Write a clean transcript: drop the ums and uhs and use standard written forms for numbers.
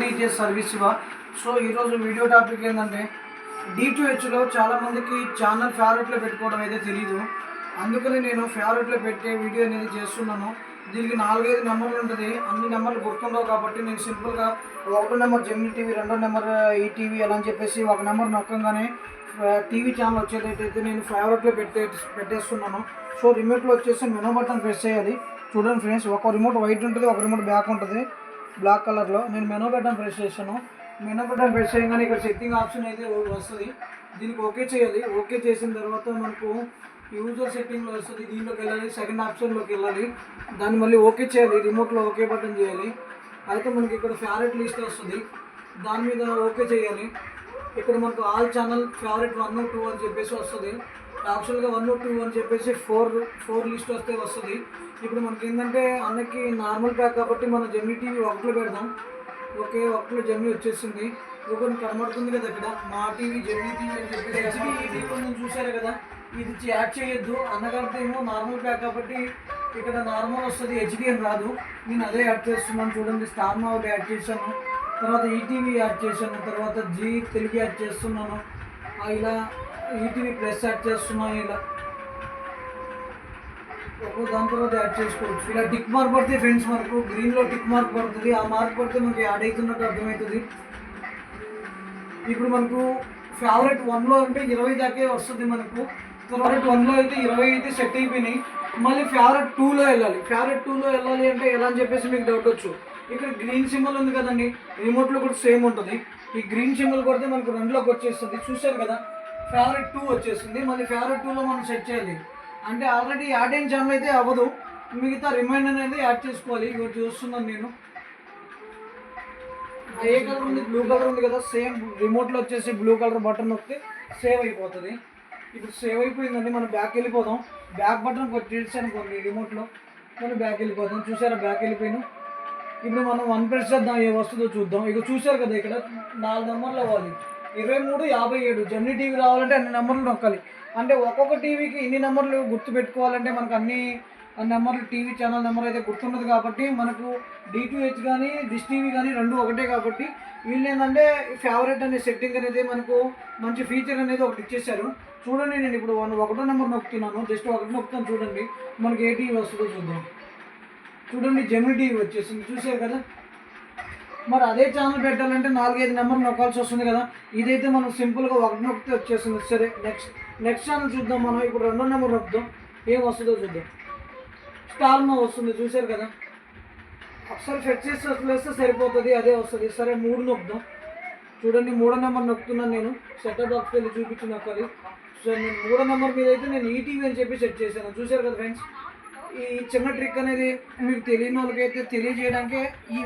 DTH service ఇవా. So ఈరోజు video topic ఏంటంటే D2Hలో చాలామందికి ఛానల్ ఫేవరెట్లో పెట్టుకోవడం అయితే తెలీదు. అందుకని నేను ఫేవరెట్లో పెట్టే వీడియో అనేది చేస్తున్నాను. దీనికి 4-5 నెంబర్లు ఉంటుంది. అన్ని నెంబర్లు గుర్తుండవు కాబట్టి నేను సింపుల్గా 1 number Gemini TV, 2 number ETV అలా అని చెప్పేసి 1 నెంబర్ నొక్కగానే టీవీ ఛానల్ వచ్చేటట్టయితే నేను ఫేవరెట్లో పెట్టేస్తున్నాను. సో రిమోట్లో వచ్చేసి మెనూ బటన్ ప్రెస్ చేయాలి. చూడండి ఫ్రెండ్స్, ఒక రిమోట్ వైట్ ఉంటుంది, ఒక రిమోట్ బ్లాక్ ఉంటుంది, బ్లాక్ కలర్లో. నేను మెనూ బటన్ ప్రెస్ చేశాను. మెనూ బటన్ ప్రెస్ చేయగానే ఇక్కడ సెట్టింగ్ ఆప్షన్ అయితే వస్తుంది. దీనికి ఓకే చేయాలి. ఓకే చేసిన తర్వాత మనకు యూజర్ సెట్టింగ్లో వస్తుంది. దీంట్లోకి వెళ్ళాలి, సెకండ్ ఆప్షన్లోకి వెళ్ళాలి, దాన్ని మళ్ళీ ఓకే చేయాలి. రిమోట్లో ఓకే బటన్ చేయాలి. అయితే మనకి ఇక్కడ ఫేవరెట్ లిస్ట్ వస్తుంది, దాని మీద ఓకే చేయాలి. ఇక్కడ మనకు ఆల్ ఛానల్ ఫేవరెట్ 1, 2 అని చెప్పేసి వస్తుంది. యాక్చువల్గా 1, 2 అని చెప్పేసి 4 లిస్ట్ వస్తే వస్తుంది. ఇప్పుడు మనకి ఏంటంటే అన్నకి నార్మల్ ప్యాక్ కాబట్టి మనం జెమినీ టీవీ 1లో పెడదాం. ఓకే, 1లో జెమినీ వచ్చేసింది. ఒకటి కనబడుతుంది కదా ఇక్కడ మా టీవీ జెమినీ టీవీ అని చెప్పి హెచ్డి కొంచెం చూసారు కదా. ఇది యాడ్ చేయొద్దు అన్నకంటే ఏమో నార్మల్ ప్యాక్ కాబట్టి ఇక్కడ నార్మల్ వస్తుంది, హెచ్డి అని రాదు. నేను అదే యాడ్ చేస్తున్నాను. చూడండి, స్టార్ మా ఒకటి యాడ్ చేశాను, తర్వాత ఈటీవీ యాడ్ చేశాను, తర్వాత జీ తెలుగు యాడ్ చేస్తున్నాను, ఇలా ఈటీవీ ప్లస్ యాడ్ చేస్తున్నాను. ఇలా దాని తర్వాత యాడ్ చేసుకోవచ్చు. ఇలా టిక్ మార్క్ పడితే ఫ్రెండ్స్ మనకు గ్రీన్లో టిక్ మార్క్ పడుతుంది. ఆ మార్క్ పడితే మనకి యాడ్ అవుతున్నట్టు అర్థమవుతుంది. ఇప్పుడు మనకు ఫేవరెట్ 1లో అంటే 20 దాకే వస్తుంది మనకు. ఫేవరెట్ 1లో అయితే 20 అయితే సెట్ అయిపోయినాయి. మళ్ళీ ఫేవరెట్ 2లో వెళ్ళాలి. ఫేవరెట్ 2లో వెళ్ళాలి అంటే ఎలా అని చెప్పేసి మీకు డౌట్ వచ్చు. ఇక్కడ గ్రీన్ సింబల్ ఉంది కదండి, రిమోట్లో కూడా సేమ్ ఉంటుంది. ఈ గ్రీన్ సింబల్ కొడితే మనకు 2లోకి వచ్చేస్తుంది. చూసారు కదా, ఫేవరెట్ 2 వచ్చేస్తుంది. మళ్ళీ ఫేవరెట్ 2లో మనం సెట్ చేయాలి. అంటే ఆల్రెడీ యాడ్ అయిన ఛానల్ అయితే అవ్వదు, మిగతా రిమైండర్ అనేది యాడ్ చేసుకోవాలి. ఇవి చూస్తున్నాను నేను. ఏ కలర్ ఉంది? బ్లూ కలర్ ఉంది కదా. సేమ్ రిమోట్లో వచ్చేసి బ్లూ కలర్ బటన్ నొక్కితే సేవ్ అయిపోతుంది. ఇప్పుడు సేవ్ అయిపోయిందండి. మనం బ్యాక్ వెళ్ళిపోదాం. బ్యాక్ బటన్ కొట్టేసి అనుకోండి రిమోట్లో, మనం బ్యాక్ వెళ్ళిపోదాం. చూసారా, బ్యాక్ వెళ్ళిపోయాను. ఇప్పుడు మనం 1 ప్రెస్ చేద్దాం, ఏ వస్తుందో చూద్దాం. ఇక చూసారు కదా, ఇక్కడ 4 నెంబర్లు అవ్వాలి. 23, 57 జెమినీ టీవీ రావాలంటే అన్ని నెంబర్లు నొక్కాలి. అంటే ఒక్కొక్క టీవీకి ఇన్ని నెంబర్లు గుర్తుపెట్టుకోవాలంటే మనకు అన్ని నెంబర్లు టీవీ ఛానల్ నెంబర్ అయితే గుర్తున్నది కాబట్టి మనకు D2H కానీ డిష్ టీవీ కానీ 2 ఒకటే కాబట్టి వీళ్ళు ఏంటంటే ఫేవరెట్ అనే సెట్టింగ్ అనేది మనకు మంచి ఫీచర్ అనేది ఒకటి ఇచ్చేసారు. చూడండి, నేను ఇప్పుడు 1 నెంబర్ నొక్కుతున్నాను. జస్ట్ 1 నొక్కుతాను. చూడండి మనకి ఏ టీవీ వస్తుందో చూద్దాం. చూడండి, జెమినీ టీవీ వచ్చేసింది. చూసారు కదా. మరి అదే ఛానల్ పెట్టాలంటే 4-5 నెంబర్ నొక్కాల్సి వస్తుంది కదా. ఇదైతే మనం సింపుల్గా 1 నొక్కితే వచ్చేస్తుంది. సరే, నెక్స్ట్ ఛానల్ చూద్దాం. మనం ఇప్పుడు 2 నెంబర్ నొక్కుదాం, ఏం వస్తుందో చూద్దాం. స్టార్ మా వస్తుంది. చూసారు కదా, ఒకసారి ఫెచ్ చేసి వస్తే సరిపోతుంది, అదే వస్తుంది. సరే, 3 నొక్కుదాం. చూడండి, 3 నెంబర్ నొక్కుతున్నాను నేను. సెటప్ బాక్స్కి వెళ్ళి చూపించి నొక్కాలి. సరే, నేను 3 నెంబర్ మీద అయితే నేను ఈటీవీ అని చెప్పి సెట్ చేశాను. చూసారు కదా ఫ్రెండ్స్, ఈ చిన్న ట్రిక్ అనేది మీకు తెలియని వాళ్ళకైతే తెలియజేయడానికే ఈ